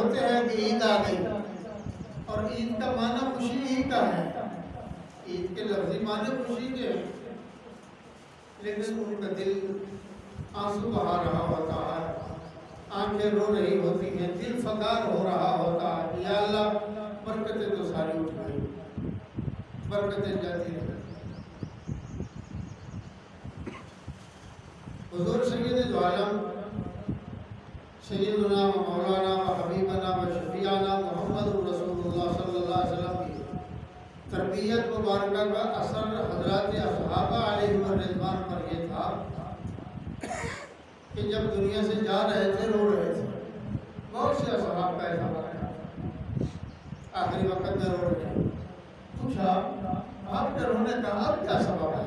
पढ़ते हैं कि ईद आ गई, और ईद का माना खुशी ही का है। ईद के लफ्ज़ी माने खुशी के, लेकिन उनका दिल आंसू बहा रहा होता है, आंखें रो रही होती हैं, दिल फकार हो रहा होता है। या अल्लाह, बरकतें तो सारी उठ गई, बरकतें जाती रही। हुज़ूर सैयद आलम सैयदना व मौलाना व हबीबना व शफीआना मुहम्मद रसूलुल्लाह सल्लल्लाहु अलैहि वसल्लम की तरबियत मुबारक का असर हज़रात असहाबा अलैहिम रिज़वान पर यह था कि जब दुनिया से जा रहे थे रो रहे थे। बहुत से असहाब का ऐसा बना, आखिरी वक्त में रो रहे हैं। पूछा, आपके रोने का अब क्या सबब है?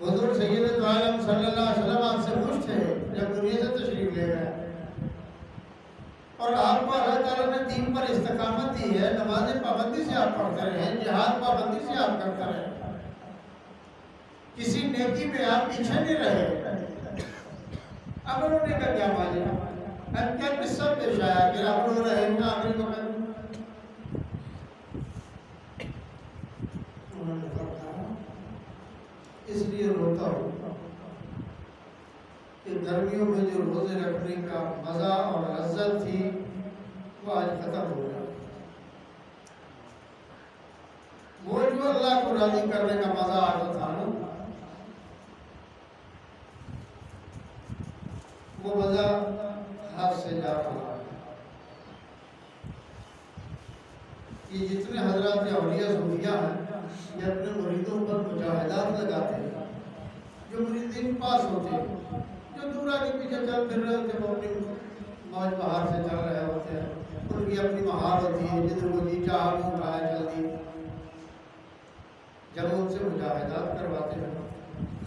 हुज़ूर सैयद आलम सल्लल्लाहु अलैहि वसल्लम आपसे खुश थे जब दुनिया से तशरीफ ले गए, और आपको अल्लाह ताला ने दीन पर इस्तिकामत दी है। नमाज पाबंदी से आप पढ़ते रहे, जिहाद पाबंदी से आप करते रहे, किसी नेकी में आप पीछे नहीं रहे। अब रोने का क्या मालूम, अब क्या किस्सा पेश आया कि आप रो रहे हैं आखिरी वक्त? इसलिए रोता हूँ कि गर्मियों में जो रोजे रखने का मज़ा और लज्जत थी वो आज खत्म हो गया। वो जो अल्लाह को राजी करने का मज़ा आता था ना, वो मज़ा हाथ से जा रहा है। ये जितने हजरात औलिया सूफिया हैं, ये अपने मुरीदों पर मुजाहिदात लगाते हैं। जो मुरीदीन पास होते हैं, जो दूरा के पीछे चल फिर रहे होते हैं, वो अपनी मौज बहार से चल रहे होते हैं, उनकी अपनी महार होती है, जिधर वो जी चाह वो कहा जल्दी। जब उनसे मुजाहिदात करवाते हैं,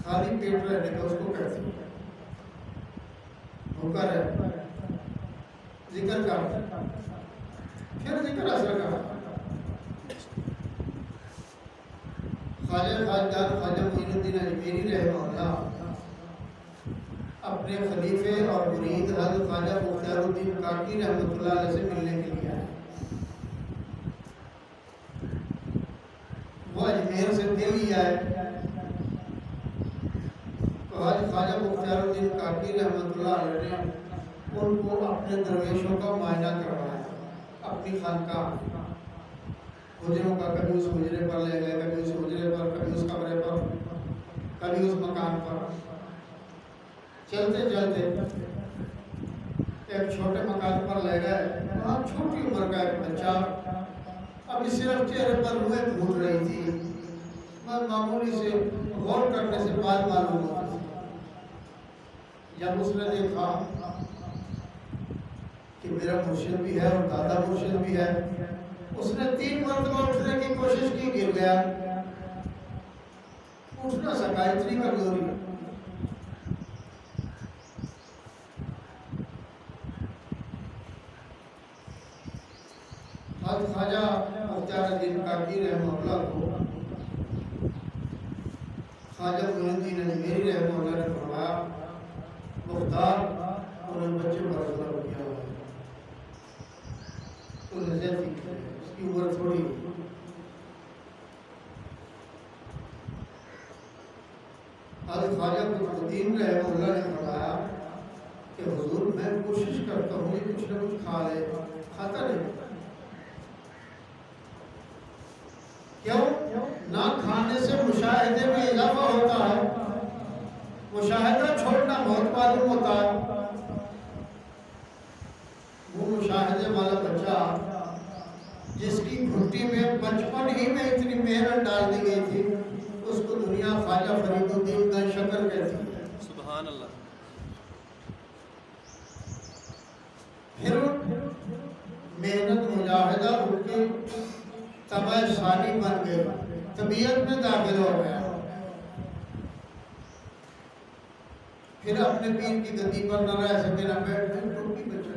खाली पेट रहने का उसको कहते हैं, भूखा रहे, जिक्र कर, फिर जिक्र असर कर। ख्वाजा खाजदार ख्वाजा मोइनुद्दीन अजमेरी रहमहुल्लाह अपने खलीफे और मुरीद हज़रत ख्वाजा मुख्तियारुद्दीन काकी रहमतुल्लाह अलैह से मिलने के लिए आए। वो अजमेर से दिल्ली आए, तो हज़रत ख्वाजा मुख्तियारुद्दीन काकी रहमतुल्लाह अलैह ने उनको अपने दरवेशों का मुआयना करवाया। अपनी खानकाह हुजरों का, कभी उस हुजरे पर ले गए, कभी उस हुजरे पर, कभी उस कमरे पर, कभी उस मकान पर। चलते चलते एक छोटे मकान पर ले गए, वहाँ छोटी उम्र का एक बच्चा, अभी सिर्फ चेहरे पर रुएं फूट रही थी, बस मामूली से गौर करने से बात मालूम होती थी। जब उसने देखा कि मेरा मुर्शिद भी है और दादा मुर्शिद भी है, उसने 3 मरतबा उठने की कोशिश की, गिर गया, उठ ना सका, इतनी कमजोरी। हज़रत ख्वाजा मुख्तियारुद्दीन काकी रहमतुल्लाह को ख्वाजा मोइनुद्दीन अजमेरी रहमतुल्लाह ने फरमाया, मुख्तार उन्हें बच्चे पर असर किया है, तो नजर उसकी उम्र थोड़ी। हज़रत ख्वाजा कुतुबुद्दीन रहमतुल्लाह ने फरमाया कि हुजूर मैं कोशिश करता हूँ कि कुछ न कुछ खा ले, खाता नहीं। क्यों? ना खाने से मुशाहिदे में इजाफा होता है, मुशाहिदा छोड़ना बहुत मालूम होता है। वो मुशाहिदे वाला बच्चा जिसकी घुट्टी में बचपन ही में इतनी मेहनत डाल दी गई थी, उसको दुनिया ख्वाजा फरीदुद्दीन का शक्र कहती है। सुभान अल्लाह। फिर मेहनत मुजाहिदा उनकी तबय सानी बन गई, तबीयत में दाखिल हो गया। फिर अपने पीर की गद्दी पर न रह सके, न बैठ, टोपी बच्चा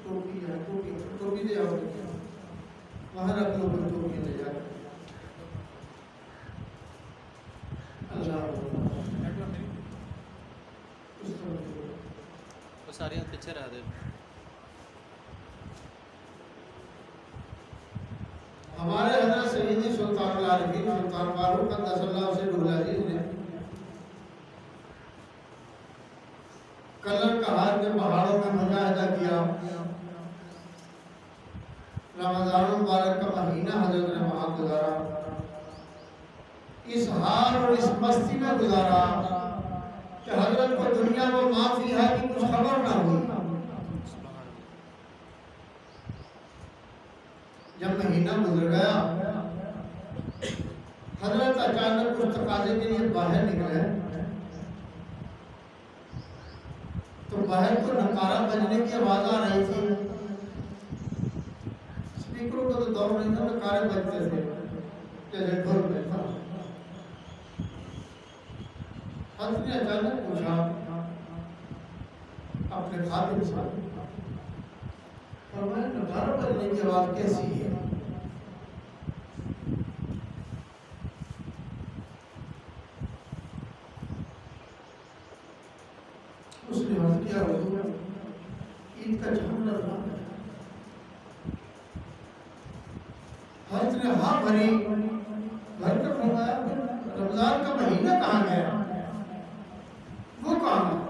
टोपी है, टोपी दे आओ, वहाँ रख लो, टोपी ले जाकर। अल्लाह वो सारे पीछे रह दे। हमारे हज़रत सैयदी सुल्तानुल आरिफीन सुल्तान फारूक क़द्दसल्लाहु सिर्रहु अज़ीज़ ने कलर कहार के पहाड़ों में मुजाहिदा किया। रमज़ान मुबारक का महीना हज़रत ने वहाँ गुजारा, इस हाल और इस मस्ती में गुजारा कि हज़रत को दुनिया में माफ़ी है कि कुछ खबर ना हुई। जब महीना गुजर गया, हज़रत अचानक कुछ तकाज़े के लिए बाहर निकले तो बाहर को नकारा बजने की आवाज़ आ रही थी। स्पीकरों को तो दौर नहीं था, नकारे बजते थे जैसे ढोल बजता। हज़रत ने अचानक पूछा अपने खादिम से, फरमाया नकारा बजने की आवाज़ कैसी है? उसने अर्ज़ किया, हुज़ूर ईद का चांद लग रहा है। हज़रत ने हाँ भरी, भर कर फरमाया रमज़ान का महीना कहाँ गया? वो कहाँ गया?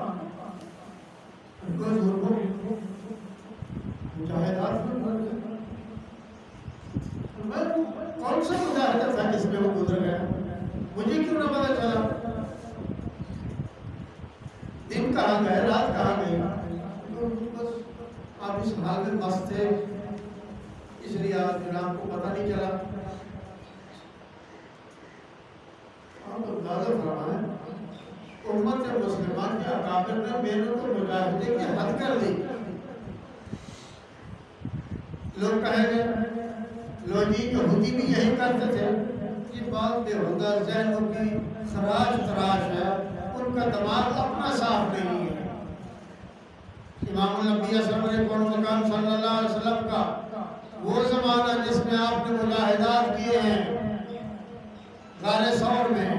मुजाहिदात में मर गया। मैं कौन सा मुजाहिदा था जिसमें वो गुजर गया? मुझे क्यों ना पता चला? दिन कहाँ गए, रात कहाँ गई? तो बस आप इस हाल में मस्त थे, इसलिए आपको पता नहीं चला। आप अंदाज़ा फरमाएं, उम्मत मुस्लिमान के अकाबिर ने मेहनत और मुजाहिदे की हद कर दी। लोग कहेंगे लो जी यहूदी भी यही करते थे। ये बात बेहुदा ज़हनों की खराश तराश है, उनका दिमाग अपना साफ नहीं है। इमामुल अंबिया सल्लल्लाहु अलैहि वसल्लम का वो ज़माना जिसमें आपने मुजाहिदात किए हैं गारे सौर में,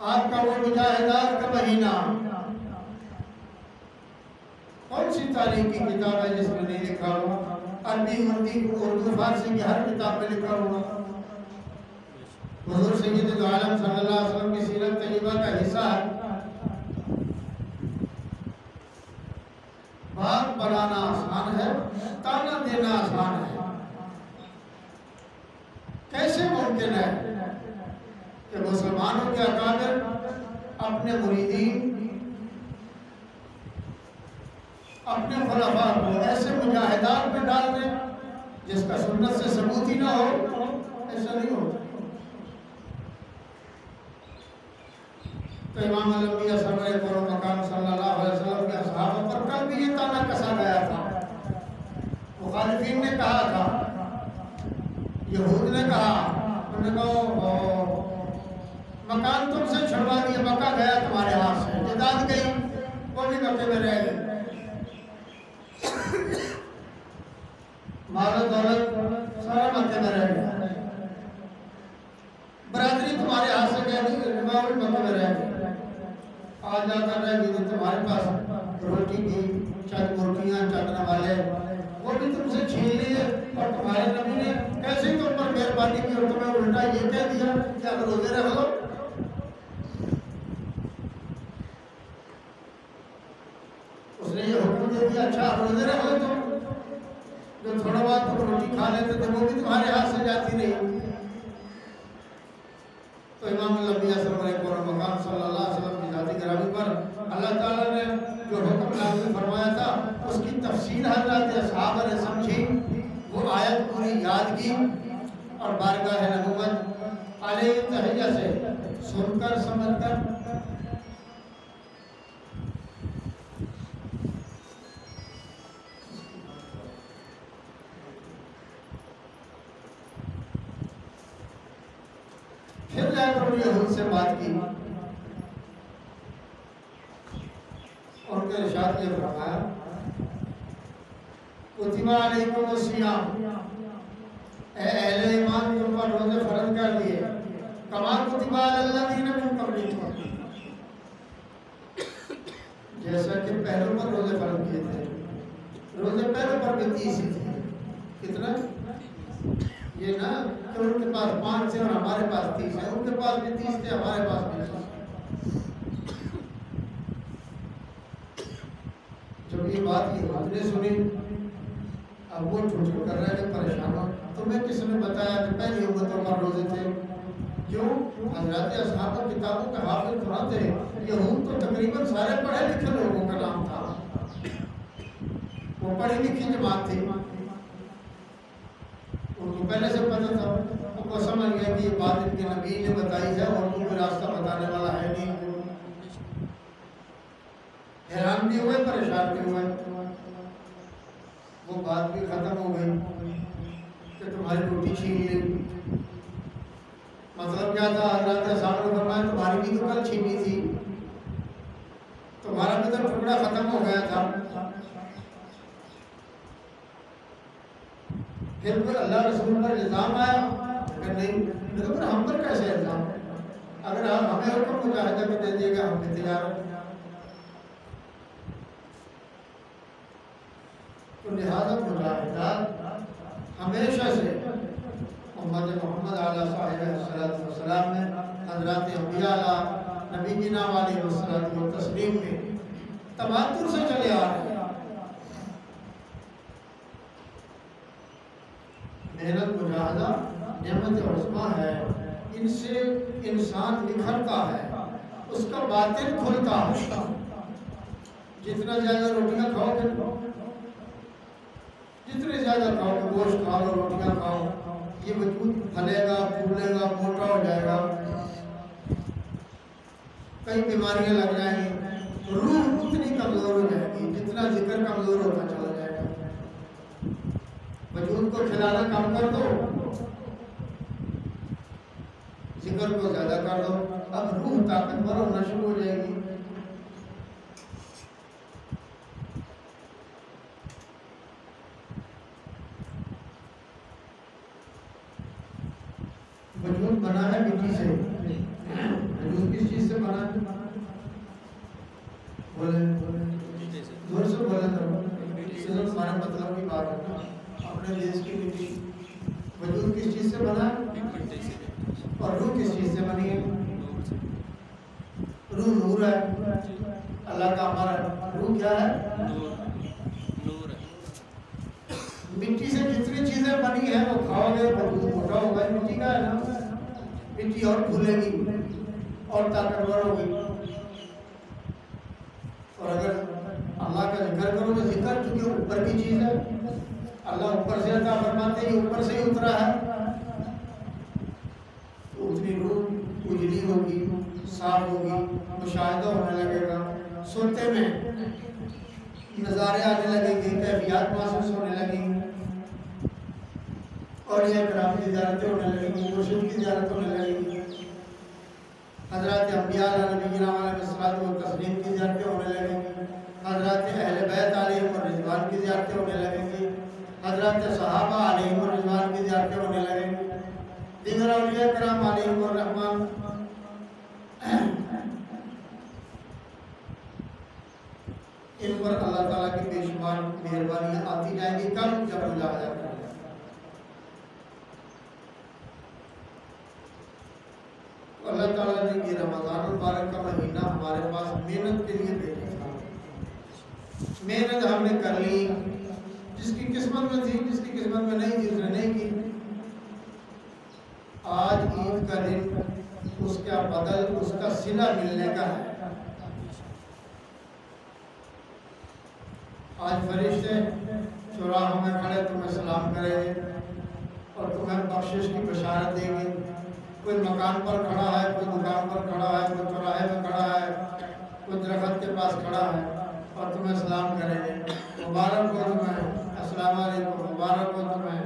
आपका वो मुजाहिदात का महीना, कौन सी तारीख की किताब है जिसमें नहीं लिखा हुआ? अरबी, हिंदी, उर्दू, फारसी की हर किताब में लिखा हुआ। हुज़ूर सय्यद दो आलम सल्लल्लाहु अलैहि वसल्लम की सीरत तैयबा का हिस्सा है। बात बनाना आसान है, ताना देना आसान है। कैसे मुमकिन है कि मुसलमानों के अकाबिर अपने मुरीदीन, अपने खुलफा को ऐसे मुजाहिदात में डाल दें जिसका सुन्नत से सबूत ही ना हो? ऐसा नहीं होता। तो इमाम अल-अंबिया सल्लल्लाहु अलैहि वसल्लम के सहाबा पर कल भी ये ताना कसा गया था। मुखालिफीन ने कहा था, यहूद ने कहा, उन्होंने कहा मकान तुमसे छुड़वा दिया, मक्का गया तुम्हारे हाथ से, जायदाद गई, वो भी मक्के में रह गए, माल दौलत सारा मक्के में रह गया, बरादरी तुम्हारे हाथ से गया नहीं, वो भी मक्के में रह गए। आज जाकर रह गई तुम्हारे पास रोटी की चंद मुर्गियाँ चंदने वाले, वो भी तुमसे छीन लिए, और तुम्हारे नबी ने कैसे तुम पर मेहरबानी की और तुम्हें उल्टा ये कह दिया कि अब रोजे रख लो। उसने ये हुक्म दे दिया, अच्छा रोजे रख लो तुम, जो थोड़ा बहुत तुम रोटी खा लेते थे वो भी तुम्हारे हाथ से जाती रही। तो इमाम अल-अंबिया सल्लल्लाहु अलैहि वसल्लम की जाती गिरामी पर अल्लाह ताला ने जो हुक्म नाज़िल फरमाया था उसकी तफसील हज़रत असहाब ने समझी, वो आयत पूरी याद की और बारगाह नबुव्वत अलैहि तहय्या से सुनकर समझकर फिर जाकर यहूद से बात की। उनके इरशाद ने फरमाया, कुतिबा अलैकुमुस्सियाम, ए अहले ईमान तुम पर रोजे फर्ज कर दिए, कमा कुतिबा अलल्लज़ीना मिन क़ब्लिकुम, जैसा कि पहलों पर रोजे फर्ज किए थे। रोजे पहलों पर भी 30 ही थे, कितना ये ना कि उनके पास 5 थे और हमारे पास 30 है, उनके पास भी 30 थे, हमारे पास भी 30। जब ये बात ये हमने सुनी, अब वो ठुठुर कर रहे थे, परेशान हो। तुम्हें किसने बताया कि पहली उम्मतों का रोजे थे? क्यों? हजरत असहाब किताबों के हाफिज थोड़ा थे। यहूद तो तकरीबन सारे पढ़े लिखे लोगों का नाम था, वो पढ़ी लिखी जमात थी, उनको पहले से पता था। उनको समझ गया कि ये बात इनके नबी ने बताई है और कोई रास्ता बताने वाला है नहीं। हैरान भी हुए, परेशान भी हुए। वो बात भी खत्म हो गई कि तुम्हारी रोटी छीन ली। मतलब क्या था? हजरत साहब ने फरमाया तुम्हारी भी तो कल छीनी थी, तुम्हारा भी तो टुकड़ा खत्म हो गया था। फिर अल्लाह रसूल पर इल्जाम आया कि नहीं, लेकिन फिर हम पर कैसे इल्जाम? अगर आप हमें हुक्म मुजाहिदा को दे दिएगा, हम भी तैयार हैं। तो लिहाजा मुजाहिदा हमेशा से उम्मत मोहम्मद अलैहिस्सलाम ने हज़रत अंबिया नबी गिना वाले वसल्लम तस्लीम में तवातुर से चले आ रहे हैं। मेहनत मुजाहिदा नेमत उज़्मा है, इनसे इंसान निखरता है, उसका बातिन खुलता है। जितना ज़्यादा रोटियां खाओगे, जितने ज़्यादा खाओगे, गोश्त खाओ, रोटियां खाओ, ये वजूद फलेगा, फूलेगा, मोटा हो जाएगा, कई बीमारियां लग जाएंगी। रूह उतनी कमजोर हो जाएगी जितना जिक्र कमजोर होता चला जाएगा। वजूद को खिलाना कम कर दो, जिक्र को ज्यादा कर दो, अब रूह ताकतवर होना शुरू हो जाएगी। वजूद बना है मिट्टी से। वजूद किस चीज से बना है? बोले जोर से बोले तो हमारे मतलब की बात है ना। अपने देश की मिट्टी, वजूद किस चीज से बना है? और रूह किस चीज से बनी है? रूह नूर है, अल्लाह का अमर है। रूह क्या है? नूर है। मिट्टी से जितनी चीजें बनी है वो खाओगे, वजूद मोटा होगा। मिट्टी का है ना, मिट्टी और फूलेगी और ताकतवर होगी। और अगर अल्लाह का जिक्र करोगे, जिक्र क्योंकि ऊपर की चीज है, अल्लाह ऊपर से अता फरमाते हैं, ऊपर से ही उतरा है, तो उतनी रूह उजली होगी, साफ होगी, मुशाहिदा होने लगेगा, सोते में नज़ारे आने लगेंगे, कैफियत महसूस होने लगेंगी, और यह कराम की ज़ियारतें होने लगेंगी, मुर्शिद की ज़ियारत होने लगेंगी, हज़रत अंबिया नबीना अलैहिस्सलाम तस्लीम की ज़ियारतें होने लगेंगी, हज़रत अहले बैत अलैहिम रिज़वान की ज़ियारतें होने लगेंगी, हज़रत सहाबा अलैहिम रिज़वान की ज़ियारतें होने लगेंगी, दीगर औलिया किराम अलैहिम रहमान, इन पर अल्लाह ताला की बेशुमार मेहरबानियाँ आती जाएंगी। कब? जब मुजाहिदा करेंगे। अल्लाह ताला ने ये रमज़ान मुबारक का महीना हमारे पास मेहनत के लिए भेजा था। मेहनत हमने कर ली, जिसकी किस्मत में थी, जिसकी किस्मत में नहीं थी उसने नहीं की। आज ईद का दिन उसका बदल, उसका सिला मिलने का है। आज फरिश्ते चौराहों में खड़े तुम्हें सलाम करेंगे और तुम्हें बख्शिश की बशारत देंगे। कोई मकान पर खड़ा है, कोई दुकान पर खड़ा है, कोई चौराहे में खड़ा है, कोई दरख्त के पास खड़ा है और तुम्हें सलाम करेंगे, मुबारक हो तुम्हें, अस्सलाम वालेकुम, मुबारक हो तुम्हें,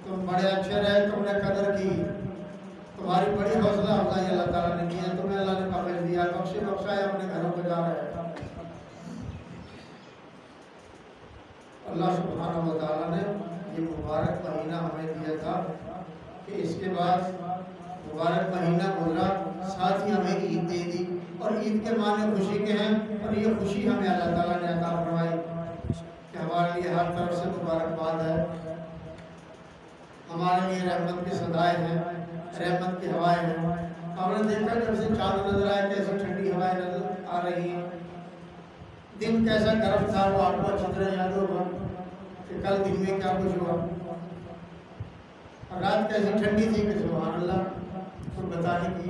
तुम बड़े अच्छे रहे, तुमने कदर की, तुम्हारी बड़ी हौसला अफजाई अल्लाह ताला ने की है, तुम्हें अल्लाह ने बख्श दिया, बख्शाए अपने घरों को जा रहे हैं। अल्लाह सुब्हानहू व तआला ने ये मुबारक महीना हमें दिया था कि इसके बाद मुबारक महीना गुजरा, साथ ही हमें ईद दे दी और ईद के माने खुशी के हैं। और ये खुशी हमें अल्लाह ताला ने अता फरमाई कि हमारे लिए हर तरफ से मुबारकबाद है। से चांद नजर आए, कैसी ठंडी हवाएं नजर आ रही हैं। दिन कैसा गर्म था वो आपको अच्छी तरह याद होगा कि कल दिन में क्या कुछ हुआ। रात कैसी ठंडी थी कि सुभान अल्लाह, कुछ बताने की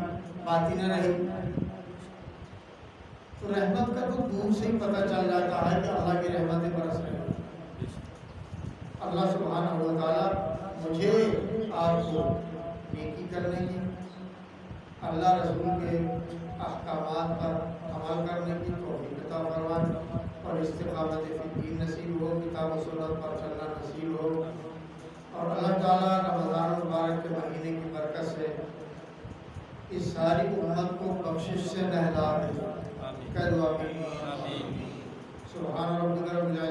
बात ही न रही। तो रहमत का तो दूर से ही पता चल जाता है कि अल्लाह की रहमतें बरस रही हैं। अल्लाह सुब्हानहू व तआला मुझे आपको नेकी करने की, अल्लाह रसूल के अहकामात पर अमल करने की तौफीक अता फरमाए और इस्तिकामत फी दीन नसीब हो, किताब व सुन्नत पर चलना नसीब हो। और अल्लाह ताला रमज़ान मुबारक के महीने की बरकत से इस सारी उम्मत को बख्शिश से नहला दे। कह दुआ सुभान रब्बिका